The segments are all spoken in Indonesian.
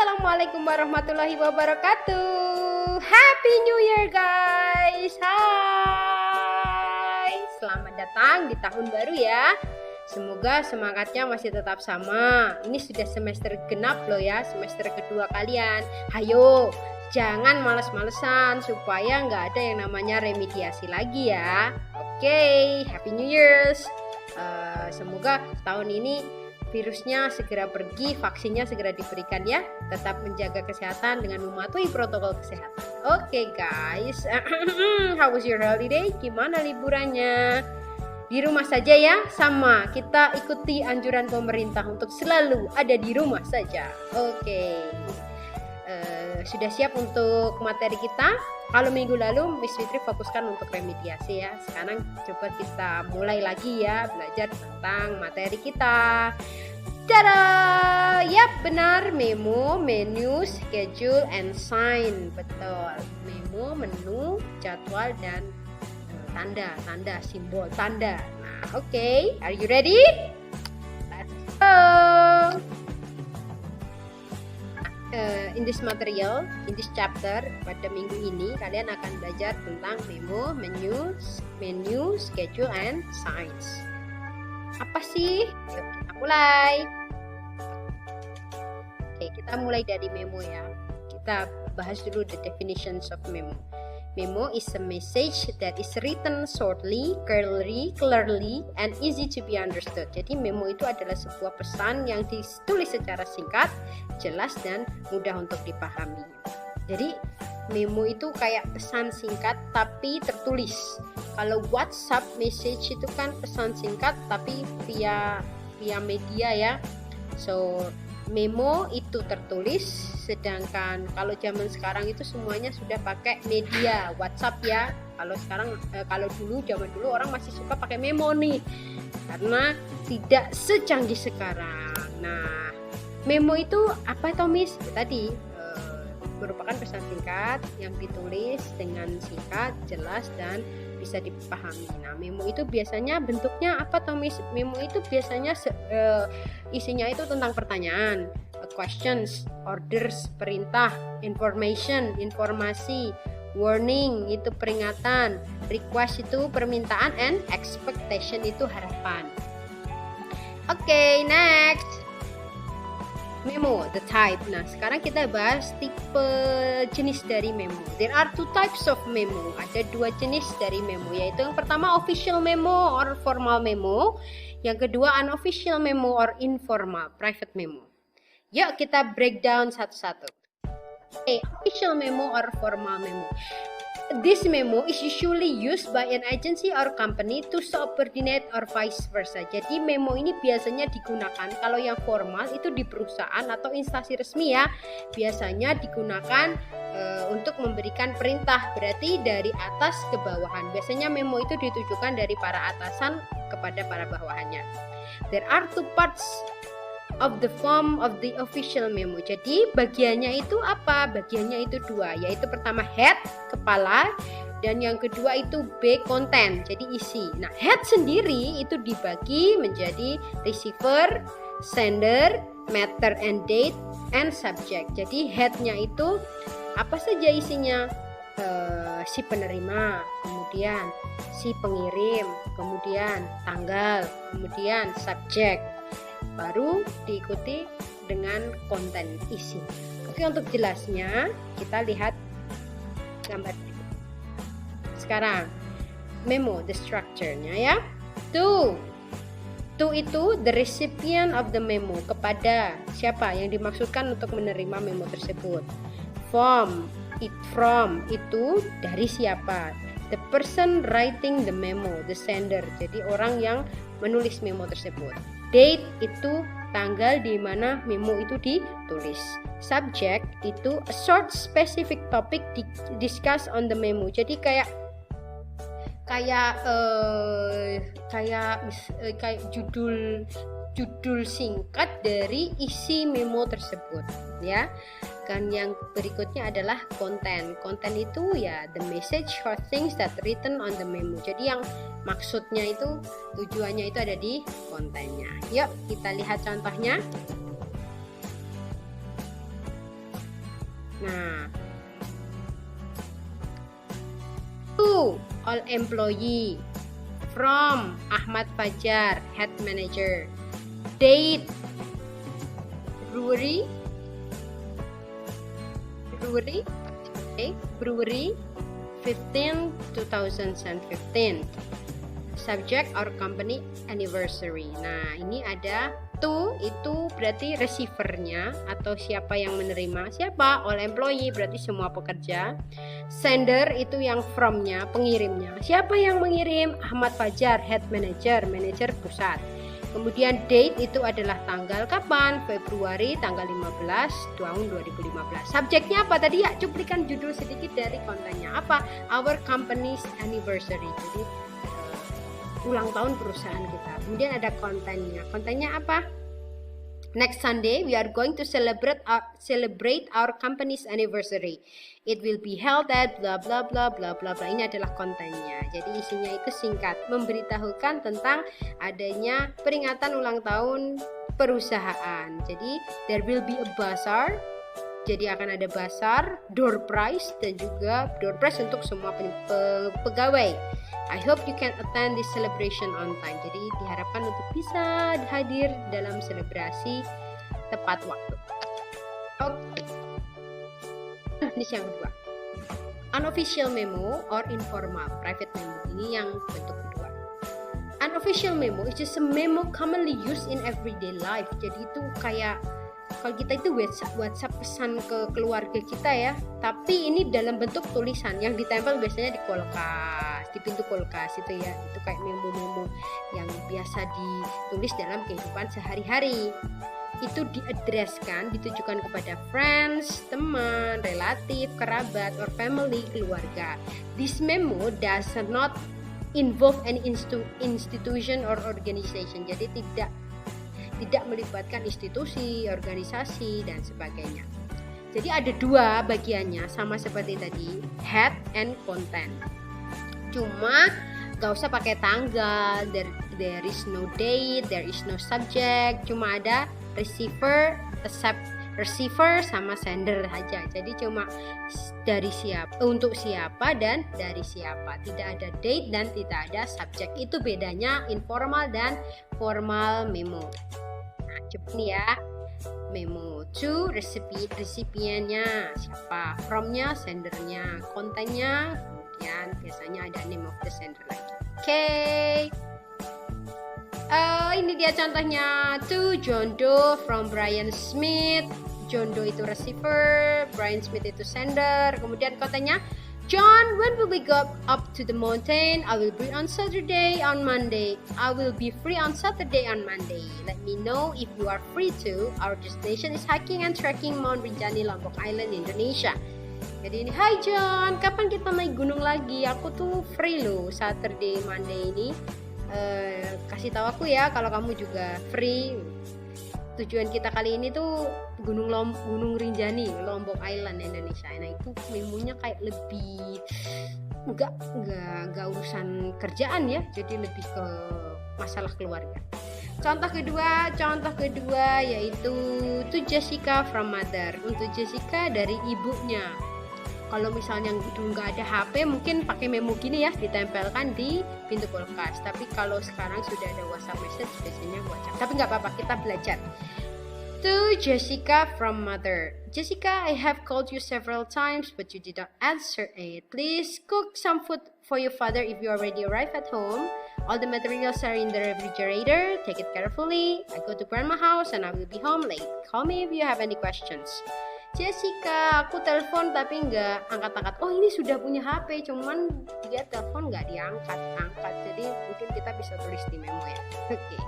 Assalamualaikum warahmatullahi wabarakatuh. Happy New Year guys. Hai. Selamat datang di tahun baru ya. Semoga semangatnya masih tetap sama. Ini sudah semester genap loh ya, semester kedua kalian. Hayo, jangan males-malesan supaya nggak ada yang namanya remediasi lagi ya. Oke, Happy New Year's. Semoga tahun ini virusnya segera pergi, vaksinnya segera diberikan ya. Tetap menjaga kesehatan dengan mematuhi protokol kesehatan. Oke guys, how was your holiday? Gimana liburannya? Di rumah saja ya, sama kita ikuti anjuran pemerintah untuk selalu ada di rumah saja. Oke. Sudah siap untuk materi kita? Kalau minggu lalu Miss Fitri fokuskan untuk remediasi ya. Sekarang coba kita mulai lagi ya belajar tentang materi kita. Tada! Yap, benar, memo, menu, schedule, and sign. Betul. Memo, menu, jadwal, dan tanda, simbol tanda. Nah, oke. Are you ready? Let's go! In this material, in this chapter, pada minggu ini kalian akan belajar tentang memo, menu, schedule, and signs. Apa sih? Yuk kita mulai. Oke, kita mulai dari memo ya. Kita bahas dulu the definitions of memo. Memo is a message that is written shortly, clearly, and easy to be understood. Jadi memo itu adalah sebuah pesan yang ditulis secara singkat, jelas, dan mudah untuk dipahami. Jadi memo itu kayak pesan singkat tapi tertulis. Kalau WhatsApp message itu kan pesan singkat tapi via media ya. So memo itu tertulis, sedangkan kalau zaman sekarang itu semuanya sudah pakai media WhatsApp ya. Kalau zaman dulu orang masih suka pakai memo nih karena tidak secanggih sekarang. Nah, memo itu apa toh Miss? Tadi merupakan pesan singkat yang ditulis dengan singkat, jelas, dan bisa dipahami. Nah, memo itu biasanya bentuknya apa toh Miss? Memo itu biasanya isinya itu tentang pertanyaan, questions, orders, perintah, informasi, warning itu peringatan, request itu permintaan, and expectation itu harapan. Oke, next. Memo, the type. Nah, sekarang kita bahas tipe jenis dari memo. There are two types of memo. Ada dua jenis dari memo, yaitu yang pertama official memo or formal memo. Yang kedua unofficial memo or informal, private memo. Yuk kita breakdown satu-satu. Official memo or formal memo. This memo is usually used by an agency or company to subordinate or vice versa. Jadi memo ini biasanya digunakan kalau yang formal itu di perusahaan atau instansi resmi ya. Biasanya digunakan untuk memberikan perintah, berarti dari atas ke bawahan. Biasanya memo itu ditujukan dari para atasan kepada para bawahannya. There are two parts of the form of the official memo. Jadi bagiannya itu apa? Bagiannya itu dua, yaitu pertama head, kepala, dan yang kedua itu B, content, jadi isi. Nah, head sendiri itu dibagi menjadi receiver, sender, matter and date, and subject. Jadi headnya itu apa saja isinya? Si penerima, kemudian si pengirim, kemudian tanggal, kemudian subjek, baru diikuti dengan konten isi. Oke, untuk jelasnya kita lihat gambar sekarang. Memo, the structure-nya ya. To itu the recipient of the memo, kepada siapa yang dimaksudkan untuk menerima memo tersebut. From itu dari siapa. The person writing the memo, the sender, jadi orang yang menulis memo tersebut. Date itu tanggal di mana memo itu ditulis. Subject itu a short specific topic discuss on the memo. Jadi kayak judul singkat dari isi memo tersebut ya. Kan yang berikutnya adalah konten. Konten itu ya the message or things that written on the memo. Jadi yang maksudnya itu, tujuannya itu ada di kontennya. Yuk kita lihat contohnya. all employee. From Ahmad Fajar, head manager. Date brewery, brewery 15 2015. Subject our company anniversary. Nah, ini ada to, itu berarti receivernya atau siapa yang menerima. Siapa? All employee, berarti semua pekerja. Sender itu yang from-nya, pengirimnya. Siapa yang mengirim? Ahmad Fajar, head manager, manajer pusat. Kemudian date itu adalah tanggal kapan? Februari tanggal 15 tahun 2015. Subjeknya apa tadi ya? Cuplikan judul sedikit dari kontennya. Apa? Our company's anniversary. Jadi ulang tahun perusahaan kita. Kemudian ada kontennya. Kontennya apa? Next Sunday we are going to celebrate our company's anniversary. It will be held at bla bla bla bla bla bla. Ini adalah kontennya. Jadi isinya itu singkat, memberitahukan tentang adanya peringatan ulang tahun perusahaan. Jadi there will be a bazaar. Jadi akan ada bazar, door prize dan juga door prize untuk semua pegawai. I hope you can attend this celebration on time. Jadi diharapkan untuk bisa hadir dalam selebrasi tepat waktu. Oke. Ini yang kedua. Unofficial memo or informal private memo. Ini yang bentuk kedua. Unofficial memo is just a memo commonly used in everyday life. Jadi itu kayak kalau kita itu WhatsApp pesan ke keluarga kita ya, tapi ini dalam bentuk tulisan yang ditempel biasanya di kulkas, di pintu kulkas itu ya. Itu kayak memo-memo yang biasa ditulis dalam kehidupan sehari-hari. Itu diadreskan, ditujukan kepada friends, teman, relatif, kerabat, or family, keluarga. This memo does not involve any institution or organization. Jadi tidak melibatkan institusi, organisasi, dan sebagainya. Jadi ada dua bagiannya, sama seperti tadi, head and content. Cuma gak usah pakai tanggal, there is no date, there is no subject, cuma ada receiver sama sender saja. Jadi cuma dari siapa, untuk siapa, dan dari siapa. Tidak ada date dan tidak ada subject. Itu bedanya informal dan formal memo. Nah, coba nih ya. Memo to recipientnya siapa, from-nya sendernya, kontennya, kemudian biasanya ada name of the sender lagi. Oke. Ini dia contohnya. To John Doe from Brian Smith. John Doe itu receiver, Brian Smith itu sender. Kemudian kontennya, John, when will we go up to the mountain? I will be on Saturday on Monday. I will be free on Saturday on Monday. Let me know if you are free too. Our destination is hiking and trekking Mount Rinjani, Lombok Island, Indonesia. Jadi ini, hi John, kapan kita naik gunung lagi? Aku tuh free loh Saturday, Monday ini. Kasih tahu aku ya kalau kamu juga free. Tujuan kita kali ini tuh Gunung Rinjani, Lombok Island, Indonesia. Nah itu memonya kayak lebih nggak urusan kerjaan ya, jadi lebih ke masalah keluarga. Contoh kedua yaitu to Jessica from mother. Untuk Jessica dari ibunya. Kalau misalnya dulu nggak ada HP, mungkin pakai memo gini ya, ditempelkan di pintu kulkas. Tapi kalau sekarang sudah ada WhatsApp message, biasanya WhatsApp. Tapi nggak apa-apa, kita belajar. To Jessica from mother. Jessica, I have called you several times, but you did not answer it. Please cook some food for your father if you already arrived at home. All the materials are in the refrigerator. Take it carefully. I go to grandma's house and I will be home late. Call me if you have any questions. Jessica, aku telepon tapi nggak angkat-angkat. Oh ini sudah punya HP, cuman dia telepon nggak diangkat. Jadi mungkin kita bisa tulis di memo ya. Oke.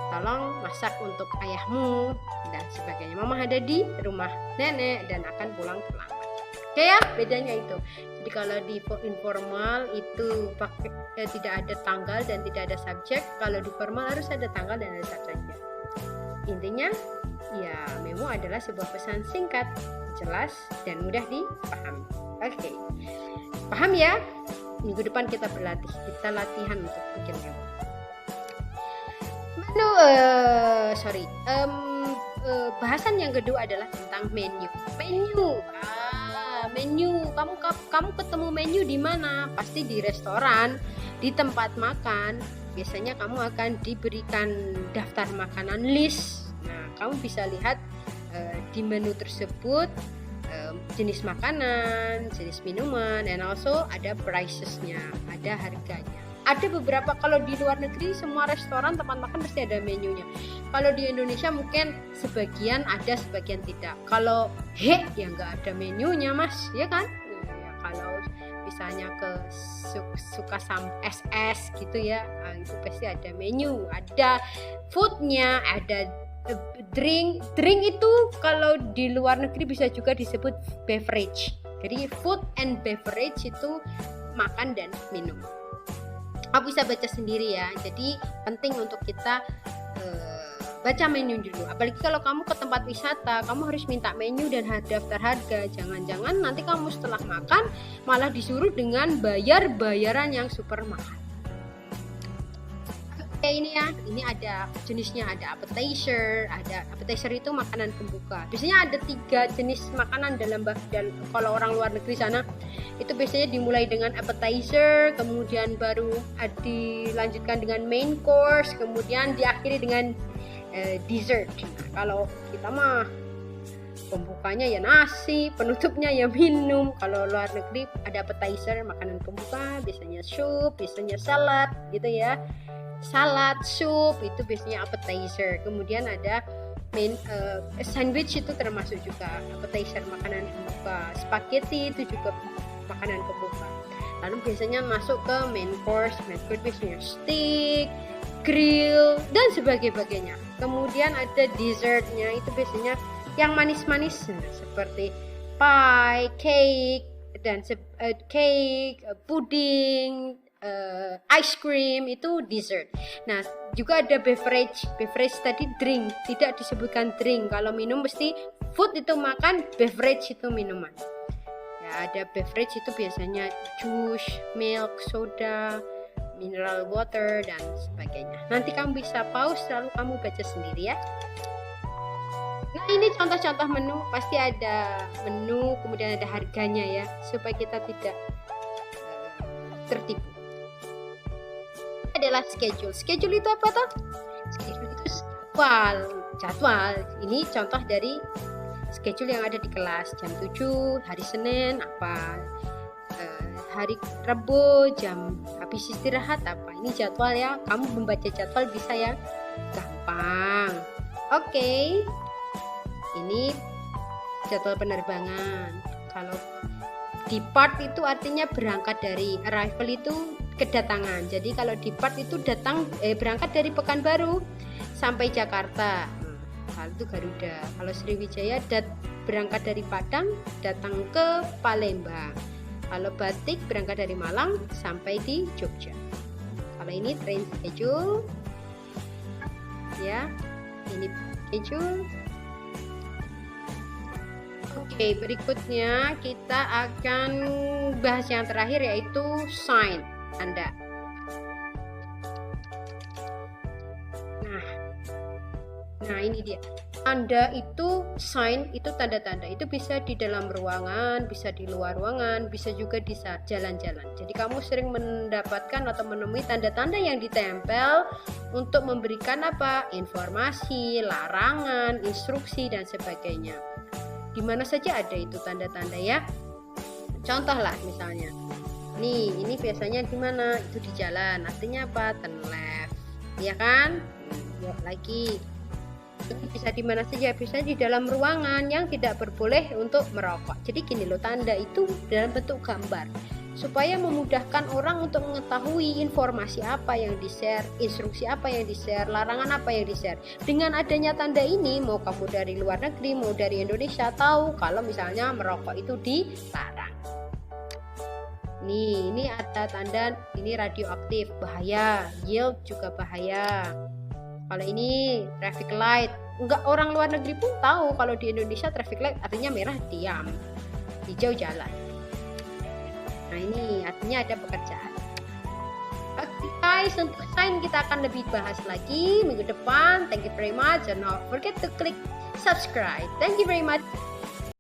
Tolong masak untuk ayahmu dan sebagainya. Mama ada di rumah nenek dan akan pulang terlambat. Oke ya, bedanya itu. Jadi kalau di informal itu tidak ada tanggal dan tidak ada subjek. Kalau di formal harus ada tanggal dan ada subjeknya. Intinya ya, memo adalah sebuah pesan singkat, jelas, dan mudah dipahami. Oke. Paham ya? Minggu depan kita berlatih. Kita latihan untuk bikin memo. Bahasan yang kedua adalah tentang menu. ada menu. Kamu ketemu menu di mana? Pasti di restoran, di tempat makan. Biasanya kamu akan diberikan daftar makanan list. Nah, kamu bisa lihat di menu tersebut jenis makanan, jenis minuman, and also ada pricesnya, ada harganya. Ada beberapa, kalau di luar negeri semua restoran tempat makan pasti ada menunya. Kalau di Indonesia mungkin sebagian ada, sebagian tidak. Kalau ya nggak ada menunya mas, ya kan? Ya, kalau misalnya ke suka SS gitu ya, itu pasti ada menu, ada foodnya, ada drink itu kalau di luar negeri bisa juga disebut beverage. Jadi food and beverage itu makan dan minum. Aku bisa baca sendiri ya, jadi penting untuk kita baca menu dulu. Apalagi kalau kamu ke tempat wisata, kamu harus minta menu dan daftar harga. Jangan-jangan nanti kamu setelah makan malah disuruh dengan bayaran yang super mahal. Oke, ini ya, ini ada jenisnya, ada appetizer itu makanan pembuka. Biasanya ada 3 jenis makanan dalam kalau orang luar negeri sana itu biasanya dimulai dengan appetizer, kemudian baru dilanjutkan dengan main course, kemudian diakhiri dengan dessert. Nah, kalau kita mah pembukanya ya nasi, penutupnya ya minum. Kalau luar negeri ada appetizer, makanan pembuka, biasanya sup, biasanya salad gitu ya. Salad, sup itu biasanya appetizer. Kemudian ada main sandwich itu termasuk juga appetizer, makanan pembuka. Spaghetti itu juga makanan pembuka. Lalu biasanya masuk ke main course biasanya steak, grill dan sebagainya. Kemudian ada dessertnya, itu biasanya yang manis-manis seperti pie, cake dan puding, ice cream itu dessert. Nah, juga ada beverage tadi drink, tidak disebutkan drink. Kalau minum mesti food itu makan, beverage itu minuman. Ya, ada beverage itu biasanya jus, milk, soda, mineral water dan sebagainya. Nanti kamu bisa pause lalu kamu baca sendiri ya. Nah, ini contoh-contoh menu, pasti ada menu, kemudian ada harganya ya, supaya kita tidak tertipu. Adalah schedule. Schedule itu apa toh? Schedule itu jadwal. Ini contoh dari schedule yang ada di kelas. Jam 7 hari Senin apa, hari Rabu jam habis istirahat apa. Ini jadwal ya. Kamu membaca jadwal bisa ya, gampang. Oke. Ini jadwal penerbangan. Kalau depart itu artinya berangkat dari, arrival itu kedatangan. Jadi kalau depart itu berangkat dari Pekanbaru sampai Jakarta. Kalau itu Garuda. Kalau Sriwijaya berangkat dari Padang datang ke Palembang. Kalau Batik berangkat dari Malang sampai di Jogja. Kalau ini train schedule. Ya, ini schedule. Oke, berikutnya kita akan bahas yang terakhir yaitu sign, tanda. Nah ini dia. Tanda itu, sign itu tanda-tanda. Itu bisa di dalam ruangan, bisa di luar ruangan, bisa juga di saat jalan-jalan. Jadi kamu sering mendapatkan atau menemui tanda-tanda yang ditempel untuk memberikan apa? Informasi, larangan, instruksi dan sebagainya. Di mana saja ada itu tanda-tanda ya. Contoh lah misalnya. Nih, ini biasanya di mana? Itu di jalan. Artinya apa? Turn left. Ya kan? Yuk lagi. Itu bisa di mana saja, bisa di dalam ruangan yang tidak berboleh untuk merokok. Jadi gini loh, tanda itu dalam bentuk gambar supaya memudahkan orang untuk mengetahui informasi apa yang di-share, instruksi apa yang di-share, larangan apa yang di-share. Dengan adanya tanda ini, mau kamu dari luar negeri, mau dari Indonesia, tahu kalau misalnya merokok itu dilarang. Nih, ini ada tanda ini radioaktif, bahaya, yield juga bahaya. Kalau ini traffic light, enggak, orang luar negeri pun tahu kalau di Indonesia traffic light artinya merah diam, hijau jalan. Nah ini artinya ada pekerjaan. Oke guys, untuk sign kita akan lebih bahas lagi minggu depan. Thank you very much, and don't forget to click subscribe. Thank you very much.